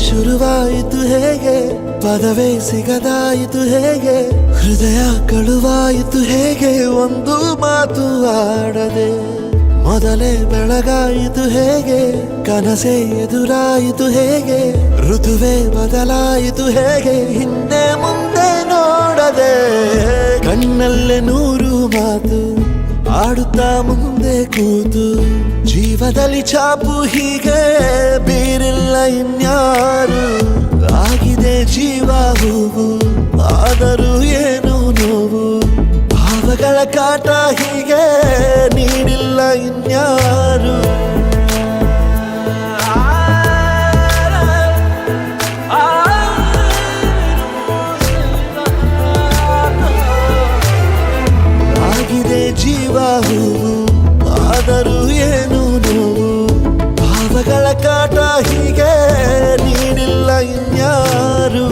ಶುರುವಾಯಿತು ಹೇಗೆ, ಪದವೇ ಸಿಗದಾಯಿತು ಹೇಗೆ, ಹೃದಯ ಕಳುವಾಯಿತು ಹೇಗೆ, ಒಂದು ಮಾತು ಆಡದೆ ಮೊದಲೇ ಬೆಳಗಾಯಿತು ಹೇಗೆ, ಕನಸೇ ಎದುರಾಯಿತು ಹೇಗೆ, ಋತುವೇ ಬದಲಾಯಿತು ಹೇಗೆ, ಹಿಂದೆ ಮುಂದೆ ನೋಡದೆ ಕಣ್ಣಲ್ಲೇ ನೂರು ಮಾತು ಆಡುತ್ತಾ ಮುಂದೆ ಕೂತು, ಜೀವದಲ್ಲಿ ಛಾಪು ಹೀಗೆ ಬೀರಿಲ್ಲ ಇನ್ಯಾರು, ಆಗಿದೆ ಜೀವ ಹೂವು ಆದರೂ ಏನು ನೋವು, ಭಾವಗಳ ಕಾಟ ಹೀಗೆ ನೀಡಿಲ್ಲ ಇನ್ಯಾರು. ಆಗಿದೆ ಜೀವ ಹೂವು ಆದರೂ ಏನು ನೋವು, ಭಾವಗಳ ಕಾಟ ಹೀಗೆ ನೀಡಿಲ್ಲ ಇನ್ಯಾರು.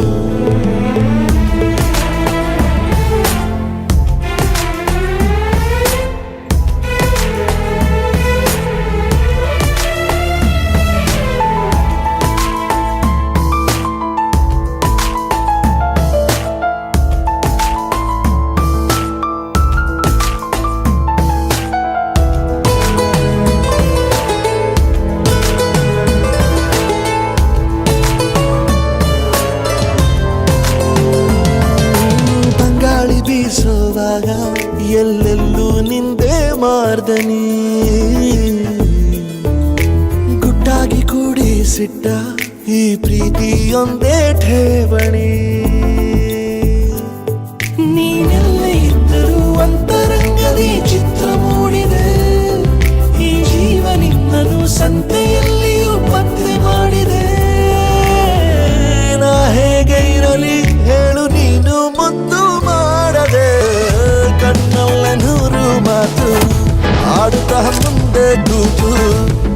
ಬೀಸೋವಾಗ ಎಲ್ಲೆಲ್ಲೂ ನಿಂದೆ ಮಾರ್ದನಿ, ಗುಟ್ಟಾಗಿ ಕೂಡಿಸಿಟ್ಟ ಈ ಪ್ರೀತಿಯೊಂದೇ ಠೇವಣಿ, ನೀನೆಲ್ಲ ಇದ್ದರೂ ಅಂತರಂಗದಿ ಚಿತ್ರ ಮೂಡಿದೆ, ಈ ಜೀವ ನಿನ್ನನ್ನು ಸಂತೆಯಲ್ಲಿಯೂ ಪತ್ತೆ ಮಾಡಿದೆ, ನಾ ಹೇಗೆ ಇರಲಿ ಹೇಳು ನೀನು ಮುದ್ದು ಮಾಡದೆ, ಕಣ್ಣಲ್ಲ ನೂರು ಮಾತು ಆಡುತ್ತಾ ಮುಂದೆ ಕೂತು,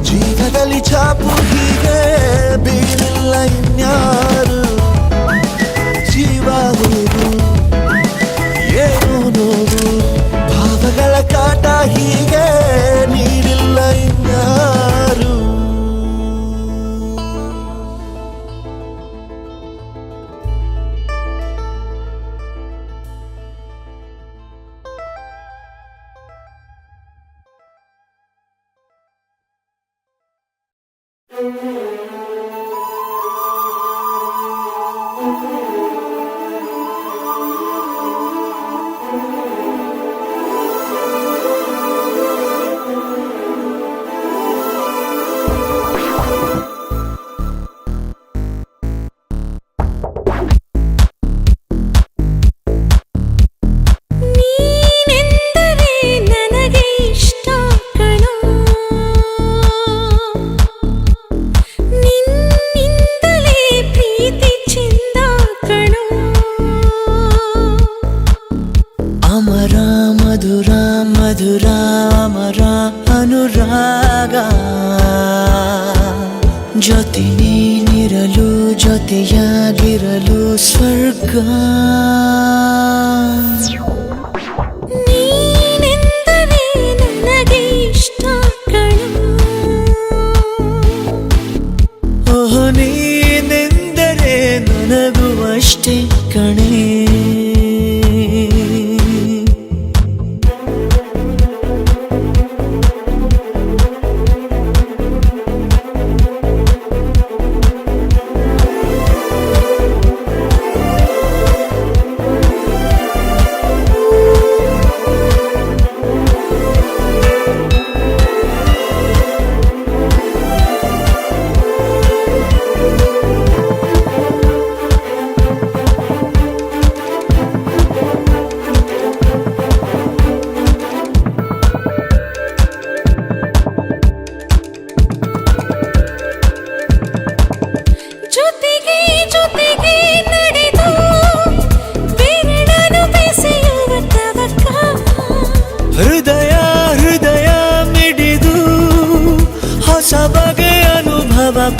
ಜೀವದಲ್ಲಿ ಛಾಪು ಹೀಗೆ ಬೀರಿಲ್ಲ ಇನ್ಯಾರು, ಜೀವ ಹೂವು ಏನು ನೋವು, ಭಾವಗಳ ಕಾಟ ಹೀಗೆ ನೀಡಿಲ್ಲ ಇನ್ಯಾರು. ಮಧುರ ಅಮರ ಅನುರಾಗ, ಜೊತೆ ನೀನಿರಲು ಜೊತೆಯಾಗಿರಲು ಸ್ವರ್ಗ, ನೀನೆಂದರೆ ನನಗೆ ಇಷ್ಟ ಕಣೋ, ಓಹ್ ನೀನೆಂದರೆ ನನಗೂ ಅಷ್ಟೇ ಕಣೆ.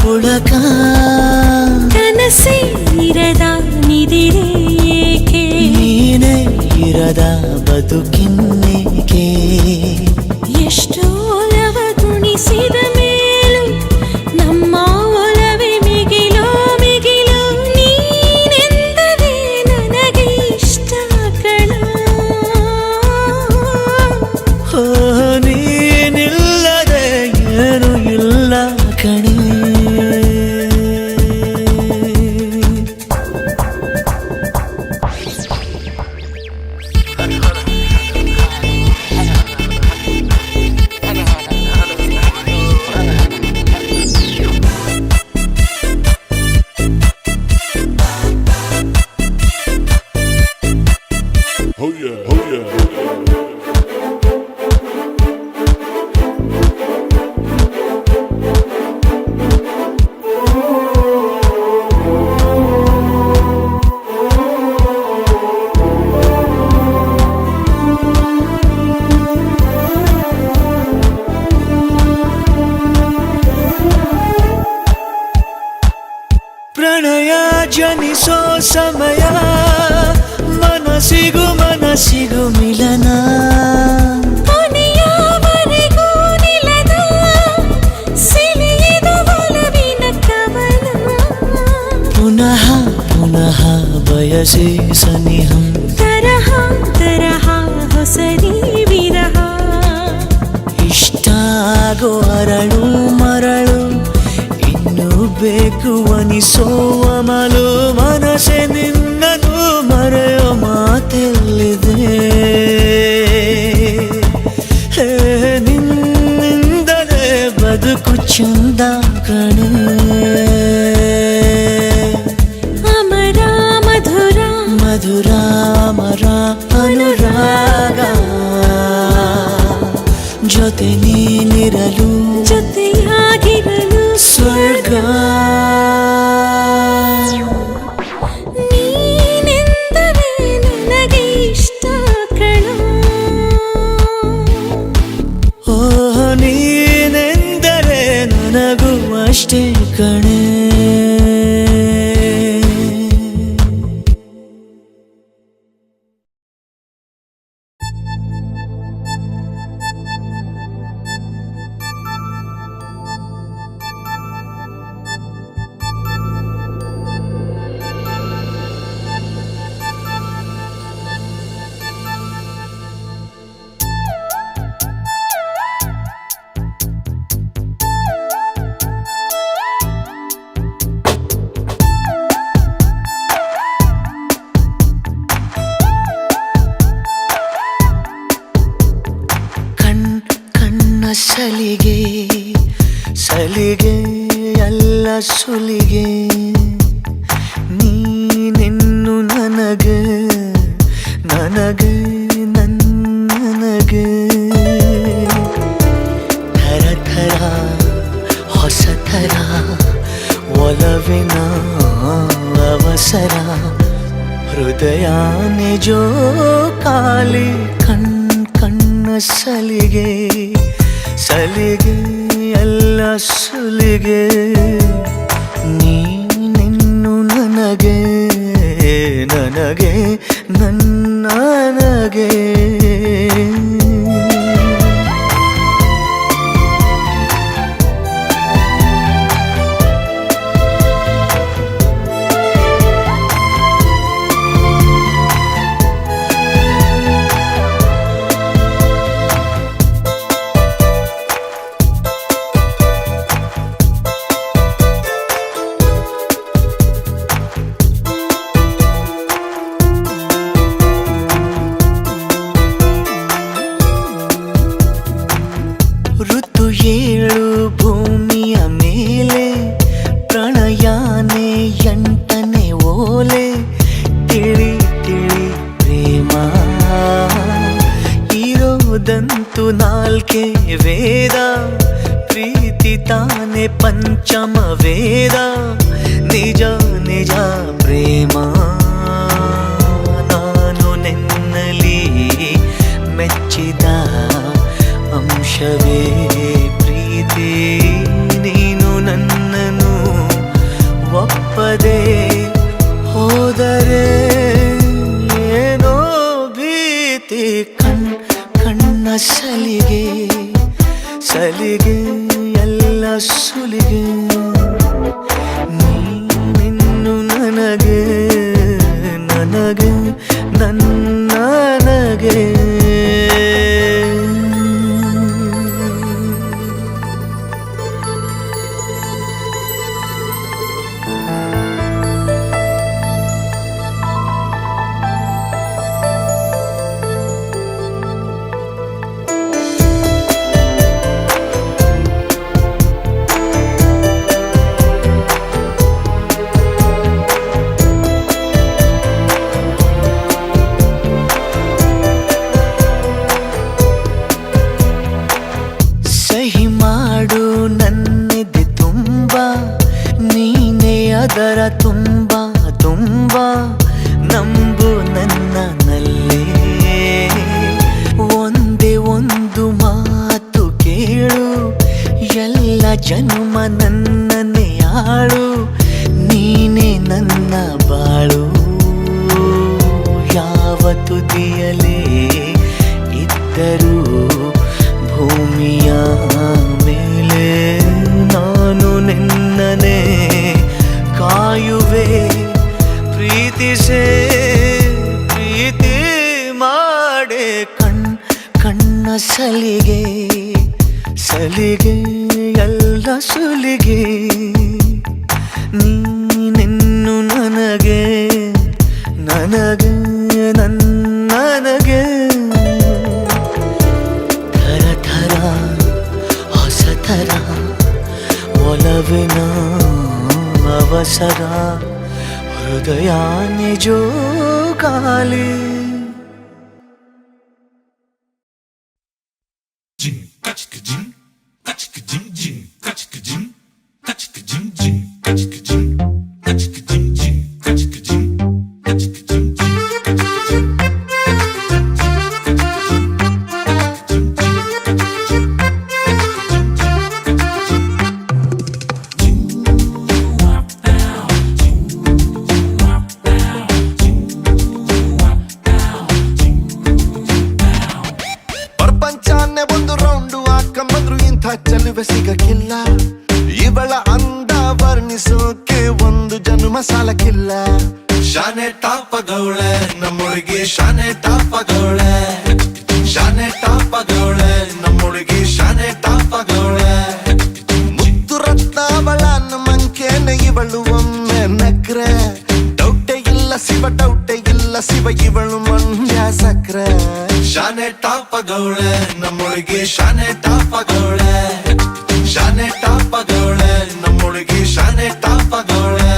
ಪುಳಕ ಕನಸೇ ಇರದ ನಿದಿರೆ ಏಕೆ, ನೀನೇ ಇರದ ಬದುಕಿನ್ನೇಕೆ, ಎಷ್ಟೋ ಒಲವ ತುಣಿಸಿದ ಮೇಲೂ ನಮ್ಮ ಒಲವೇ ಮಿಗಿಲೋ ನೀನಿಲ್ಲದೆ ಏನು ಇಲ್ಲ ಕಣೆ. ಪ್ರಣಯ ಜನಿಸೋ ಸಮಯ ಮನಸ್ಸಿಗೂ ಮಿಲನ ಕೊನೆಯವರೆಗೂ ನಿಲ್ಲದ ಸೆಳೆಯದು ಒಲವಿನ ಕವನ. ಪುನಃ ಪುನಃ ಬಯಸೆ ಸನಿಹ ತರಹ ತರಹ ಹೊಸರಿ ವಿರಹ. ಇಷ್ಟಾಗೋ ಅರಳು ಮರಳು ಇನ್ನು ಬೇಕು ಅನಿಸೋ ಅಮಲು. ಮನಸ್ಸೆ ನಿನ್ನನು ಮರೆಯೋ ಮಾತೆಲ್ಲಿದೆ. ನಿನ್ನಿಂದಲೇ ಬದುಕು ಚಂದ ಕಣೆ. ಅಮರ ಮಧುರ ಮಧುರ ಅಮರ ಅನುರಾಗ ಜೊತೆ ನೀನಿರಲು ಜೊತೆಯಾಗಿರಲು ಸ್ವರ್ಗ. ನೀನೆಂದರೆ ನನಗೆ ಇಷ್ಟ ಕಣ. ಓ ನೀನೆಂದರೆ ನನಗೂ ಅಷ್ಟೇ ಕಣೆ. ಸಲಿಗೆ ಸಲಿಗೆ ಎಲ್ಲ ಸುಲಿಗೆ ನೀನೆನ್ನು ನನಗೆ ನನಗೆ ನನಗೆ ಥರ ಥರ ಹೊಸ ಥರ ಒಲವಿನ ಅವಸರ ಹೃದಯ ನಿಜೋ ಕಾಲಿ ಕಣ್ಣ ಸಲಿಗೆ ಸಲಿಗೆ ಎಲ್ಲ ಸುಲಿಗೆ ನೀನೆನ್ನು ನನಗೆ ನನಗೆ ನನಗೆ ಋತು ಏಳು ಭೂಮಿಯ ಮೇಲೆ ಪ್ರಣಯಾನೆ ಎಂಟನೆ ಓಲೆ ತಿಳಿ ತಿಳಿ ಪ್ರೇಮ ಇರೋದಂತೂ ನಾಲ್ಕೆ ವೇದ ಪ್ರೀತಿ ತಾನೆ ಪಂಚಮ ವೇದ ನಿಜ ನಿಜ ಪ್ರೇಮ ನಾನು ನಿನ್ನಲಿ ಮೆಚ್ಚಿದ ಅಂಶವೇ ಪ್ರೀತಿ ನೀನು ನನ್ನನ್ನು ಒಪ್ಪದೆ ಹೋದರೆ ಏನೋ ಭೀತಿ ಕಣ್ಣ ಸಲಿಗೆ ಸಲಿಗೆ ಎಲ್ಲ ಸುಲಿಗೆ ನೀನಿನ್ನು ನನಗೆ ನನಗೆ ನನಗೆ ಅದರ ತುಂಬ ತುಂಬ ನಂಬು ನನ್ನಲ್ಲೇ ಒಂದೇ ಒಂದು ಮಾತು ಕೇಳು ಎಲ್ಲ ಜನ್ಮ ನನ್ನನ್ನೇ ಆಳು ನೀನೇ ನನ್ನ ಬಾಳು ಯಾವ ತುದಿಯಲೇ ಇದ್ದರೂ ಭೂಮಿಯ ಮೇಲೆ ನಾನು ನಿನ್ನನೆ ಕಾಯುವೆ ಪ್ರೀತಿಸೇ ಪ್ರೀತಿ ಮಾಡೆ ಕಣ್ಣ ಸಲಿಗೆ ಸಲಿಗೆ ಎಲ್ಲ ಸುಲಿಗೆ ನೀನೆನ್ನು ನನಗೆ ನನಗೆ ನನಗೆ ಥರ ಥರ ಹೊಸ ಥರ ಒಲವಿನ ಅವಸರ ಹೃದಯ ನಿಜೋ ಕಾಲಿ ಪ್ರಪಂಚನೇ ಒಂದು ರೌಂಡು ಹಾಕಂಬಂದ್ರು ಇಂಥ ಚೆಲುವೆ ಸಿಗಕ್ಕಿಲ್ಲ ಇವಳ ಅಂದ ವರ್ಣಿಸೋಕೆ ಒಂದು ಜನ್ಮ ಸಾಲಕ್ಕಿಲ್ಲ ಶಾನೆ ಟಾಪಗೌಳೆ ನಮ್ಮೊಳಗೆ ಶಾನೆ ಟಾಪಗೌಳೆ ಶಾನೆ ಟಾಪಗೌಳೆ ನಮ್ಮೊಳಗೆ ಶಾನೆ ಟಾಪಗೌಳೆ ಮುತ್ತು ರತ್ನಾವಳ ಮಂಕೇನೆ ಇವಳು ಒಮ್ಮೆ ನಕ್ರೆ ಡೌಟೆ ಇಲ್ಲ ಶಿವ ಡೌಟೆ ಇಲ್ಲ ಶಿವ ಇವಳು ಮಂಡ್ಯ ಸಕ್ರೆ ಶಾನೆ ಟಾಪಗೌಳೆ ನಮ್ಮೊಳಗೆ ಶಾನೆ ಟಾಪಗೌಳೆ ಶಾನೆ ಟಾಪಗೌಳೆ ನಮ್ಮೊಳಗೆ ಶಾನೆ ಟಾಪಗೌಳೆ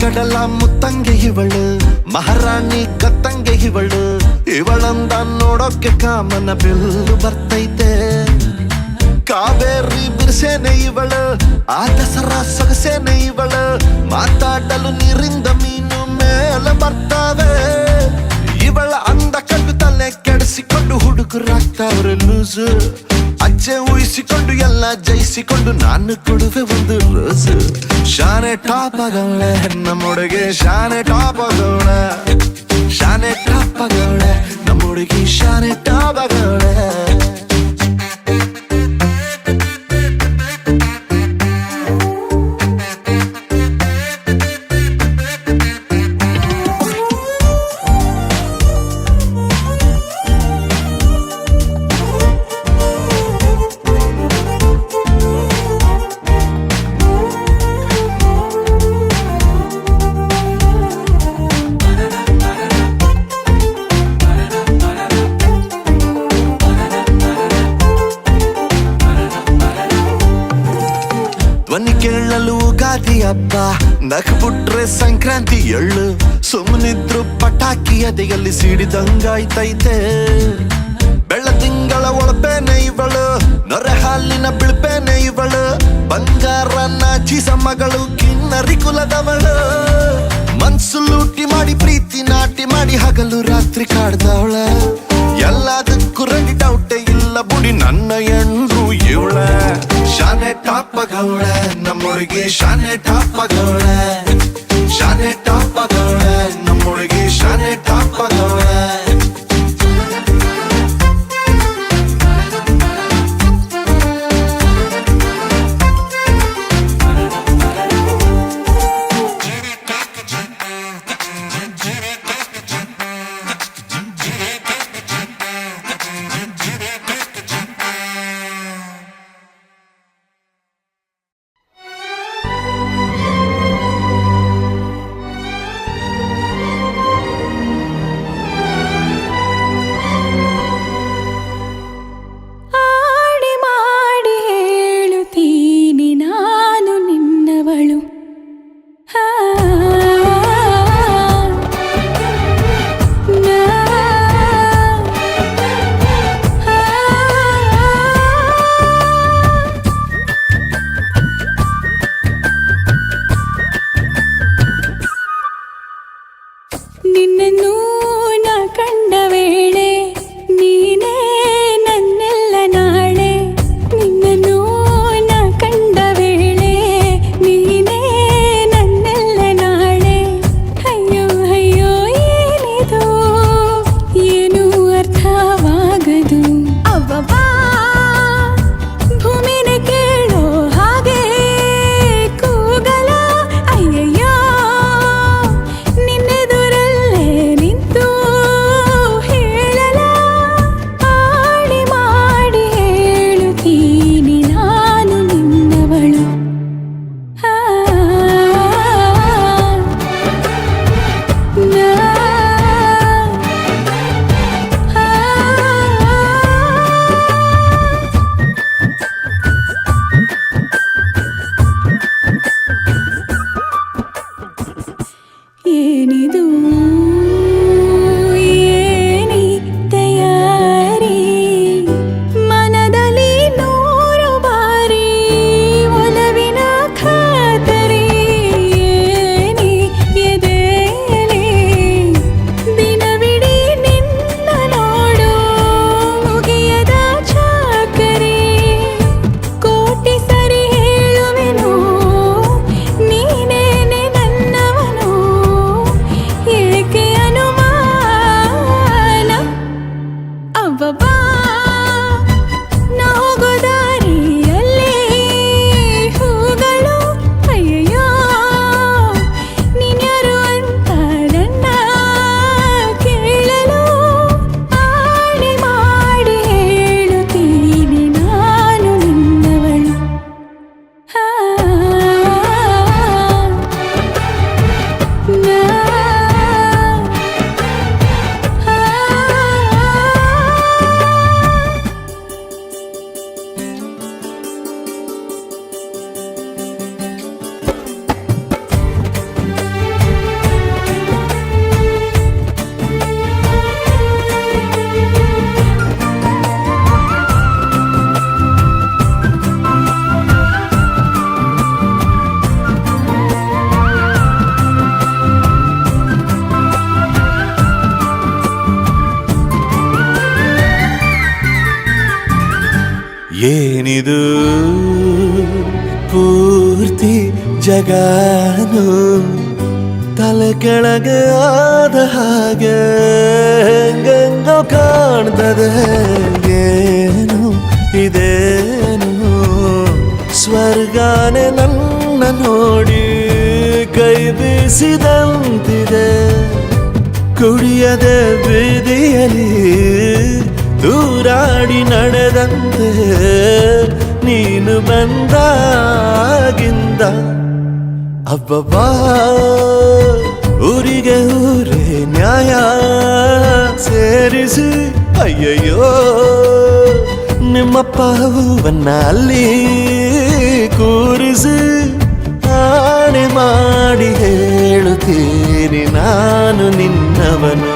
ಕಡಲ ಮುತ್ತಂಗೆ ಇವಳು ಮಹಾರಾಣಿ ಕತ್ತಂಗೆ ಇವಳು ಇವಳಂದ ನೋಡೋಕೆ ಕಾಮನ ಬಿಲ್ಲು ಬರ್ತೈತೆ ಕಾವೇರಿ ಬಿರ್ಸೇನೆ ಇವಳು ಆ ದಸರಾ ಸೊಗಸೇನೆ ಇವಳು ಮಾತಾಡಲು ನೀರಿಂದ ಮೀನು ಮೇಲೆ ಬರ್ತಾವೆ ಇವಳ ಅಂದ ಕಂಡು ತಲೆ ಕೆಡಿಸಿಕೊಂಡು ಹುಡುಗರಾಗ್ತಾವ್ರೆ ಲೂಸು ಅಜ್ಜೆ ಊಹಿಸಿಕೊಂಡು ಎಲ್ಲ ಜಯಿಸಿಕೊಂಡು ನಾನು ಕೊಡುವೆ ಒಂದು ರೋಸು ಶಾನೆ ಟಾಪಗೌಳೆ ನಮ್ಮೊಳಗೆ ಶಾನೆ ಟಾಪಗೌಳೆ ಶಾನೆ ಟಾಪಗೌಳೆ ನಮ್ಮೊಳಗೆ ಶಾನೆ ಟಾಪಗೌಳೆ ಧ್ವನಿ ಕೇಳಲು ಗಾದಿ ಹಬ್ಬ ನಕ್ಬಿಟ್ರೆ ಸಂಕ್ರಾಂತಿ ಎಳ್ಳು ಸುಮ್ಮನಿದ್ರು ಪಟಾಕಿ ಎದೆಯಲ್ಲಿ ಸಿಡಿದಂಗಾಯ್ತೈತೆ ಬೆಳ್ಳ ತಿಂಗಳ ಒಳಪೇನೆ ಇವಳು ನೊರೆ ಹಾಲಿನ ಬಿಳ್ಪೇನೆ ಇವಳು ಬಂಗಾರ ನಾಚಿಸ ಮಗಳು ಕಿನ್ನರಿ ಕುಲದವಳು ಮನ್ಸು ಲೂಟಿ ಮಾಡಿ ಪ್ರೀತಿ ನಾಟಿ ಮಾಡಿ ಹಗಲು ರಾತ್ರಿ ಕಾಡ್ದವಳ ಎಲ್ಲದಕ್ಕೂ ರೆಡಿ ಡೌಟೆ ಇಲ್ಲ ಬುಡಿ ನನ್ನ ಎಂಡ್ರು ಇವಳ ಶಾನೆ ಟಾಪಗೌಳೆ ನಮ್ಮೊಳಗೆ ಶಾನೆ ಟಾಪಗೌಳೆ ಶಾನೆ ಟಾಪಗೌಳೆ ನಮ್ಮೊಳಗೆ ಶಾನೆ ಟಾಪಗೌಳೆ ಪೂರ್ತಿ ಜಗಾನು ತಲೆ ಕೆಳಗೆ ಆದ ಹಾಗೆ ಗಂಗೋ ಕಾಣ್ತದೆ. ಏನು ಇದೇನು ಸ್ವರ್ಗಾನೆ ನನ್ನ ನೋಡಿ ಕೈ ಬೀಸಿದಂತಿದೆ. ಕುಡಿಯದೆ ಬೀದಿಯಲ್ಲಿ ದೂರಾಡಿ ನಡೆದಂತೆ ನೀನು ಬಂದಾಗಿಂದ ಅಬ್ಬಬ್ಬಾ ಊರಿಗೆ ಊರೇ ನ್ಯಾಯ ಸೇರಿಸಿ ಅಯ್ಯಯ್ಯೋ ನಿಮ್ಮಪ್ಪ ಹೂವನ್ನ ಅಲ್ಲಿ ಕೂರಿಸಿ ಆಣೆ ಮಾಡಿ ಹೇಳುತ್ತೀನಿ ನಾನು ನಿನ್ನವನು.